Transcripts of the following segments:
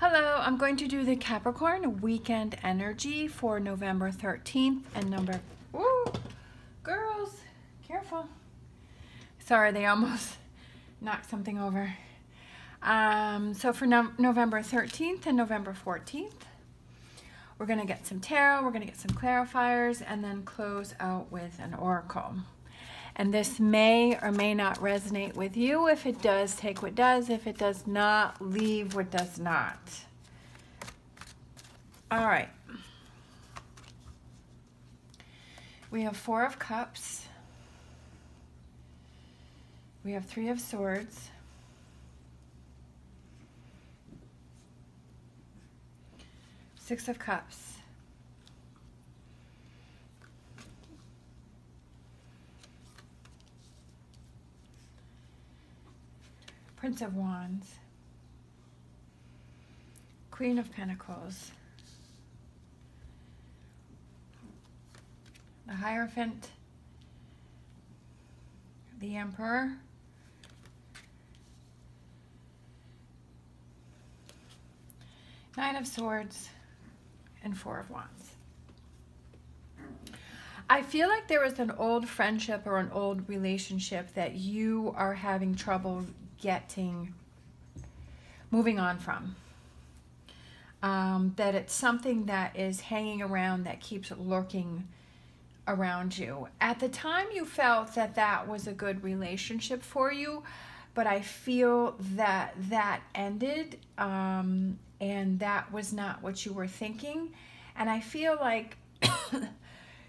Hello, I'm going to do the Capricorn weekend energy for November 13th and ooh, girls, careful. Sorry, they almost knocked something over. So for November 13th and November 14th, we're going to get some tarot, we're going to get some clarifiers, and then close out with an oracle. And this may or may not resonate with you. If it does, take what does. If it does not, leave what does not. All right. We have 4 of Cups. We have 3 of Swords. Six of Cups. Prince of Wands, Queen of Pentacles, the Hierophant, the Emperor, Nine of Swords, and 4 of Wands. I feel like there was an old friendship or an old relationship that you are having trouble moving on from. That it's something that is hanging around, that keeps lurking around you. At the time you felt that that was a good relationship for you, but I feel that that ended and that was not what you were thinking. And I feel like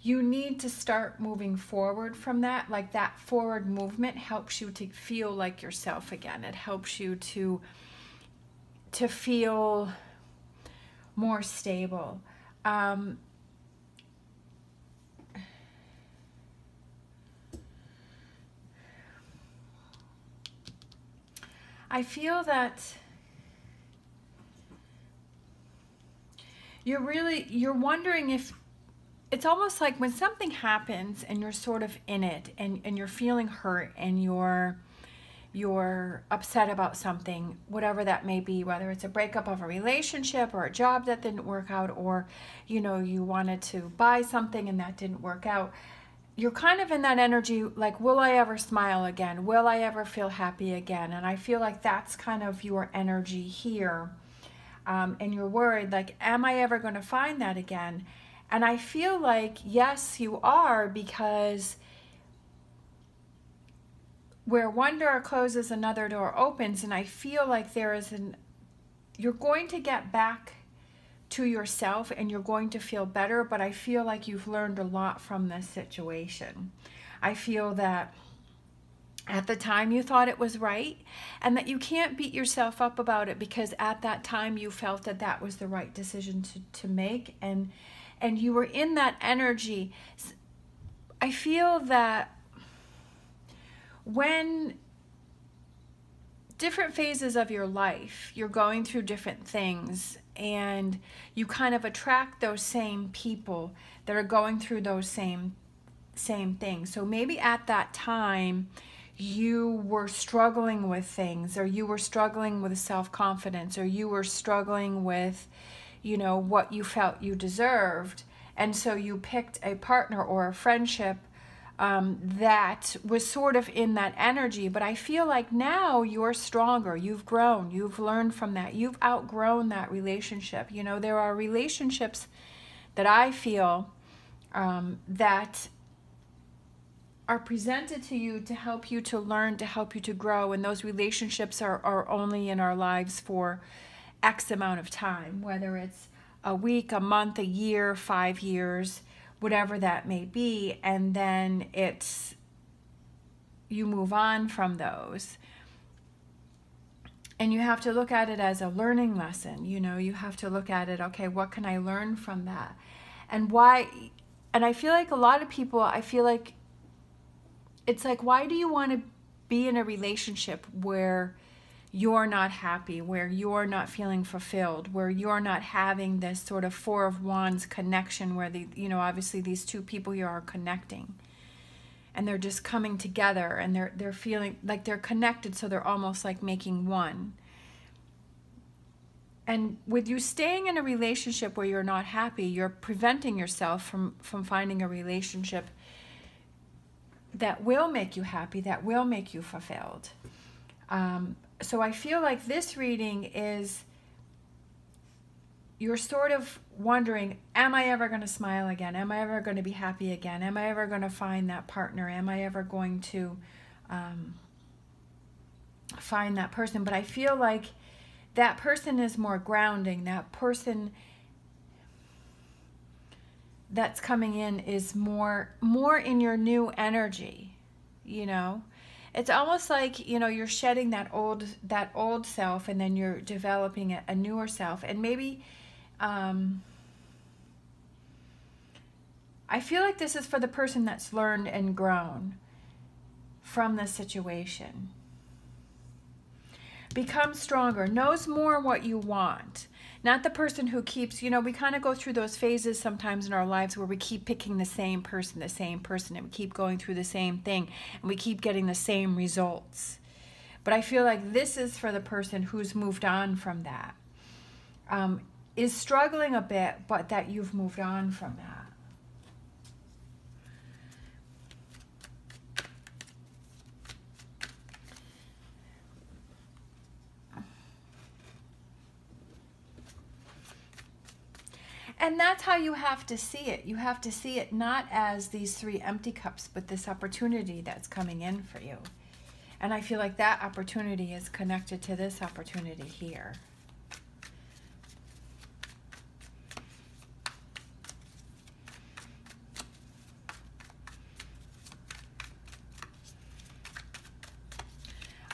you need to start moving forward from that. Like that forward movement helps you to feel like yourself again. It helps you to feel more stable. I feel that you're wondering if it's almost like when something happens and you're sort of in it and you're feeling hurt and you're upset about something, whatever that may be, whether it's a breakup of a relationship or a job that didn't work out, or you wanted to buy something and that didn't work out. You're kind of in that energy like, will I ever smile again? Will I ever feel happy again? And I feel like that's kind of your energy here. And you're worried, like, am I ever going to find that again? And I feel like, yes, you are, because where one door closes, another door opens. And I feel like you're going to get back to yourself and you're going to feel better, but I feel like you've learned a lot from this situation. I feel that at the time you thought it was right, and that you can't beat yourself up about it because at that time you felt that that was the right decision to make, and you were in that energy. I feel that when different phases of your life, you're going through different things, and you kind of attract those same people that are going through those same things. So maybe at that time you were struggling with things, or you were struggling with self-confidence, or you were struggling with what you felt you deserved, and so you picked a partner or a friendship that was sort of in that energy. But I feel like now you're stronger, you've grown, you've learned from that, you've outgrown that relationship. There are relationships that I feel that are presented to you to help you to learn, to help you to grow, and those relationships are only in our lives for X amount of time, whether it's a week, a month, a year, 5 years, whatever that may be, and then you move on from those. And you have to look at it as a learning lesson. You have to look at it, okay, what can I learn from that? And why? And I feel like a lot of people, it's like, why do you want to be in a relationship where you're not happy, where you're not feeling fulfilled, where you're not having this sort of 4 of Wands connection, where obviously these two people here are connecting, and they're just coming together, and they're feeling like they're connected, so they're almost like making one. And with you staying in a relationship where you're not happy, you're preventing yourself from finding a relationship that will make you happy, that will make you fulfilled. So I feel like this reading is, you're sort of wondering, am I ever going to smile again? Am I ever going to be happy again? Am I ever going to find that partner? Am I ever going to find that person? But I feel like that person is more grounding. That person that's coming in is more in your new energy, you know? It's almost like, you know, you're shedding that old self, and then you're developing a newer self. And maybe I feel like this is for the person that's learned and grown from this situation. Becomes stronger, knows more what you want. Not the person who keeps, you know, we kind of go through those phases sometimes in our lives where we keep picking the same person, and we keep going through the same thing, and we keep getting the same results. But I feel like this is for the person who's moved on from that. Is struggling a bit, but that you've moved on from that. And that's how you have to see it. You have to see it not as these 3 empty cups, but this opportunity that's coming in for you. And I feel like that opportunity is connected to this opportunity here.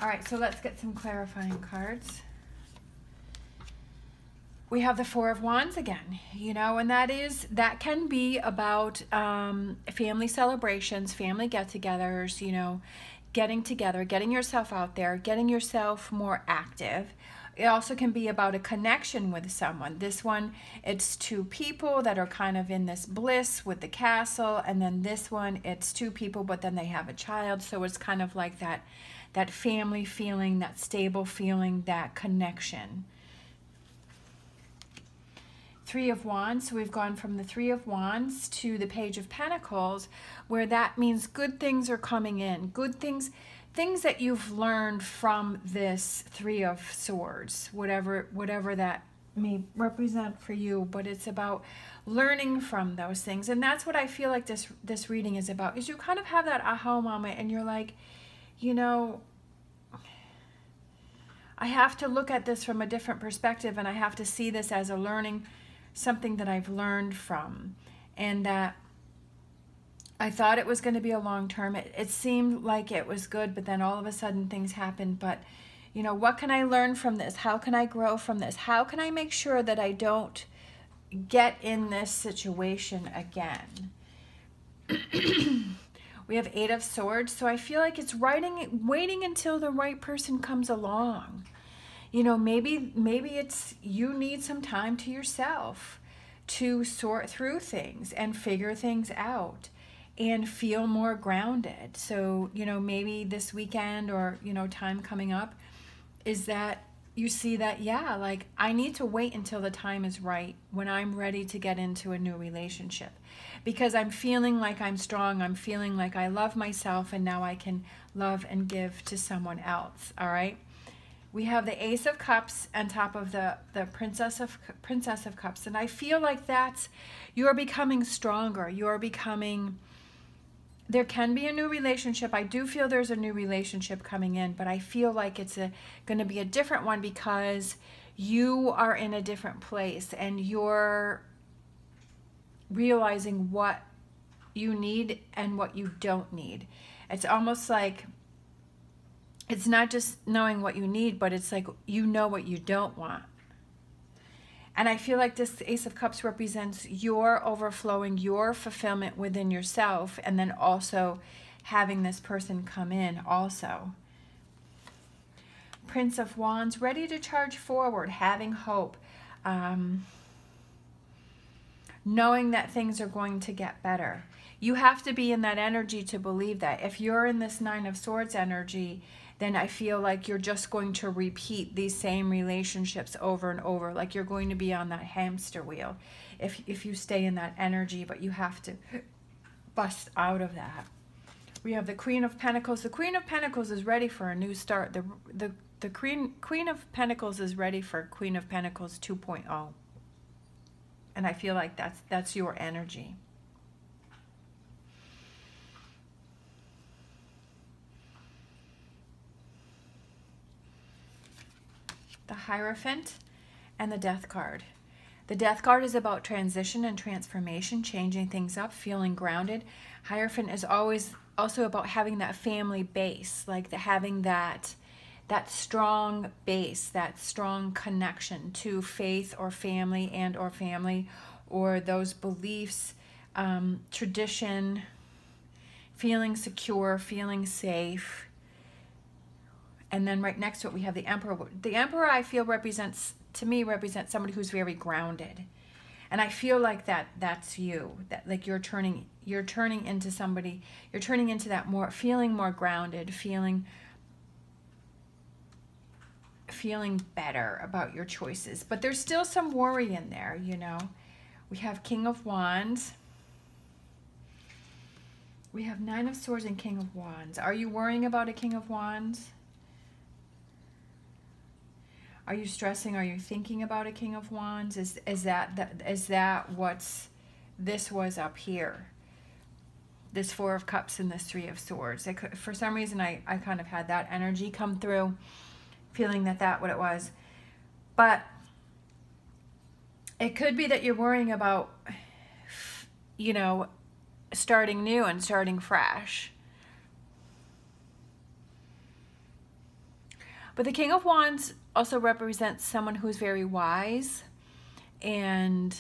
All right, so let's get some clarifying cards. We have the 4 of Wands again, you know, and that can be about family celebrations, family get-togethers, you know, getting together, getting yourself out there, getting yourself more active. It also can be about a connection with someone. This one, it's 2 people that are kind of in this bliss with the castle, and then this one, it's 2 people, but then they have a child, so it's kind of like that family feeling, that stable feeling, that connection. 3 of Wands, so we've gone from the 3 of Wands to the Page of Pentacles, where that means good things are coming in, good things that you've learned from this 3 of Swords, whatever that may represent for you, but it's about learning from those things. And that's what I feel like this reading is about, is you kind of have that aha moment, and you're like, you know, I have to look at this from a different perspective, and I have to see this as a learning, something that I've learned from, and that I thought it was going to be a long term. It seemed like it was good, but then all of a sudden things happened. But, you know, what can I learn from this? How can I grow from this? How can I make sure that I don't get in this situation again? We have 8 of Swords, so I feel like it's waiting until the right person comes along. You know, maybe it's you need some time to yourself to sort through things and figure things out and feel more grounded. So, you know, maybe this weekend or, you know, time coming up is that you see that, yeah, like I need to wait until the time is right when I'm ready to get into a new relationship, because I'm feeling like I'm strong. I'm feeling like I love myself, and now I can love and give to someone else. All right. We have the Ace of Cups on top of the Princess of Cups. And I feel like you're becoming stronger. You're becoming, there can be a new relationship. I do feel there's a new relationship coming in, but I feel like it's going to be a different one, because you are in a different place and you're realizing what you need and what you don't need. It's almost like, it's not just knowing what you need, but it's like you know what you don't want. And I feel like this Ace of Cups represents your overflowing, your fulfillment within yourself, and then also having this person come in also. Prince of Wands, ready to charge forward, having hope, knowing that things are going to get better. You have to be in that energy to believe that. If you're in this 9 of Swords energy, then I feel like you're just going to repeat these same relationships over and over. Like you're going to be on that hamster wheel if you stay in that energy, but you have to bust out of that. We have the Queen of Pentacles. The Queen of Pentacles is ready for a new start. The Queen of Pentacles is ready for Queen of Pentacles 2.0. And I feel like that's your energy. The Hierophant and the Death card. The Death card is about transition and transformation, changing things up, feeling grounded. Hierophant is always also about having that family base, like having that strong base, that strong connection to faith or family or those beliefs, tradition, feeling secure, feeling safe. And then right next to it, we have the Emperor. The Emperor, I feel, represents somebody who's very grounded. And I feel like that's you. That like you're turning into somebody, you're turning into that feeling more grounded, feeling better about your choices. But there's still some worry in there, you know. We have King of Wands. We have Nine of Swords and King of Wands. Are you worrying about a King of Wands? Are you stressing? Are you thinking about a King of Wands? Is that what's this was up here? This Four of Cups and this Three of Swords. For some reason, I kind of had that energy come through, feeling that what it was. But it could be that you're worrying about, you know, starting new and starting fresh. But the King of Wands also represents someone who's very wise and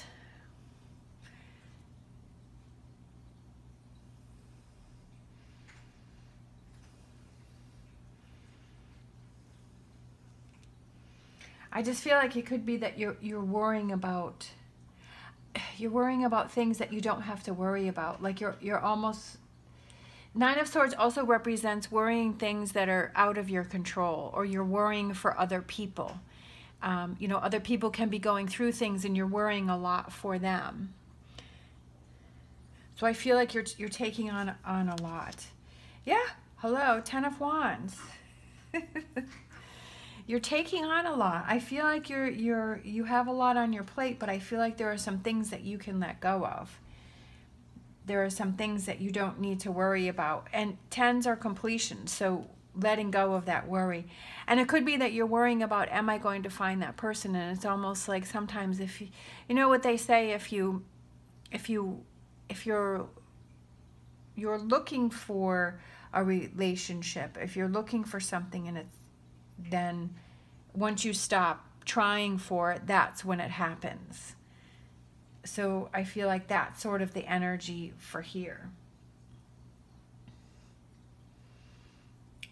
I just feel like it could be that you're worrying about things that you don't have to worry about. Like you're almost. Nine of Swords also represents worrying things that are out of your control, or you're worrying for other people. You know, other people can be going through things and you're worrying a lot for them. So I feel like you're taking on a lot. Yeah, hello, Ten of Wands. You're taking on a lot. I feel like you have a lot on your plate, but I feel like there are some things that you can let go of. There are some things that you don't need to worry about. And tens are completion, so letting go of that worry. And it could be that you're worrying about, am I going to find that person? And it's almost like sometimes if you know what they say, if you're looking for a relationship, if you're looking for something and then once you stop trying for it, that's when it happens. So I feel like that's sort of the energy for here.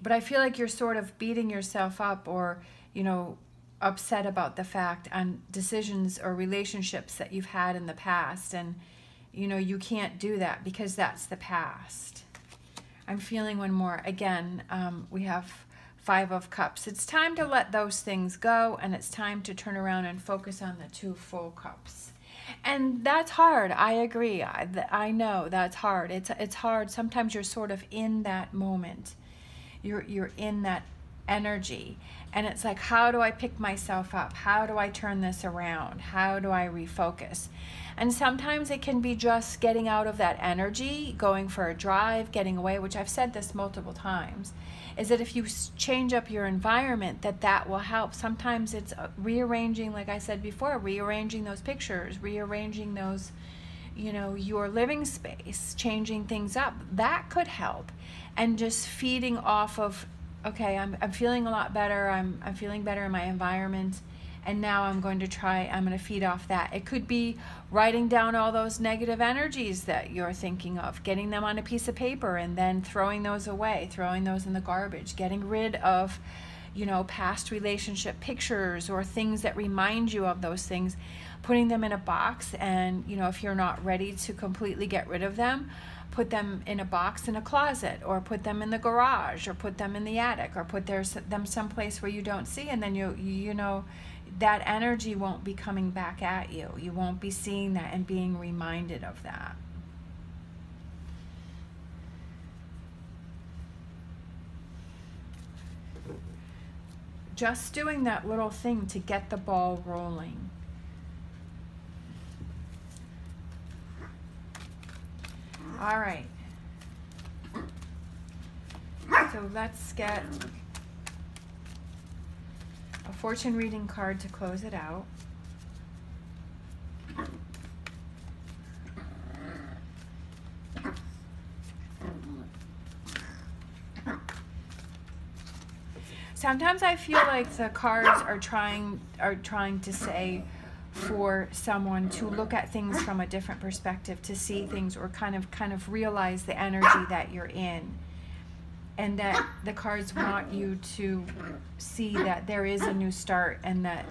But I feel like you're sort of beating yourself up or, you know, upset about the fact on decisions or relationships that you've had in the past. And, you know, you can't do that because that's the past. I'm feeling one more. Again, we have Five of Cups. It's time to let those things go, and it's time to turn around and focus on the two full cups. And that's hard. I agree. I know that's hard. It's hard. Sometimes you're sort of in that moment. You're in that energy, and it's like, how do I pick myself up? How do I turn this around? How do I refocus? And sometimes it can be just getting out of that energy, going for a drive, getting away, which I've said this multiple times, is that if you change up your environment, that will help. Sometimes it's rearranging, like I said before, rearranging those pictures, rearranging those, you know, your living space, changing things up. That could help. And just feeding off of, okay, I'm feeling a lot better. I'm feeling better in my environment. And now I'm going to feed off that. It could be writing down all those negative energies that you're thinking of, getting them on a piece of paper and then throwing those away, throwing those in the garbage, getting rid of, you know, past relationship pictures or things that remind you of those things, putting them in a box. And, you know, if you're not ready to completely get rid of them, put them in a box in a closet, or put them in the garage, or put them in the attic, or put them someplace where you don't see, and then you know, that energy won't be coming back at you. You won't be seeing that and being reminded of that. Just doing that little thing to get the ball rolling. All right. So let's get a fortune reading card to close it out. Sometimes I feel like the cards are trying to say for someone to look at things from a different perspective, to see things, or kind of realize the energy that you're in, and that the cards want you to see that there is a new start and that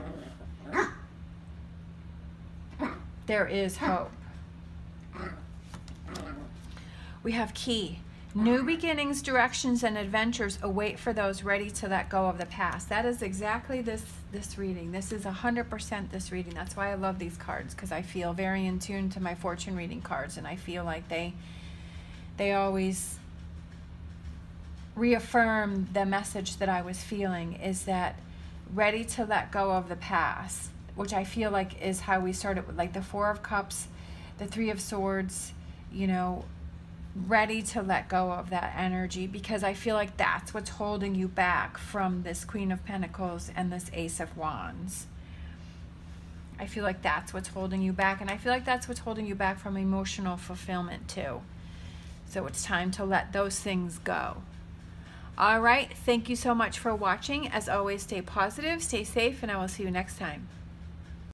there is hope. We have Key. New beginnings, directions, and adventures await for those ready to let go of the past. That is exactly this reading. This is 100% this reading. That's why I love these cards, because I feel very in tune to my fortune reading cards, and I feel like they always reaffirm the message that I was feeling, is that ready to let go of the past, which I feel like is how we started with, like, the Four of Cups, the Three of Swords, you know, ready to let go of that energy, because I feel like that's what's holding you back from this Queen of Pentacles and this Ace of Wands. I feel like that's what's holding you back, and I feel like that's what's holding you back from emotional fulfillment too. So it's time to let those things go. All right, thank you so much for watching. As always, stay positive, stay safe, and I will see you next time.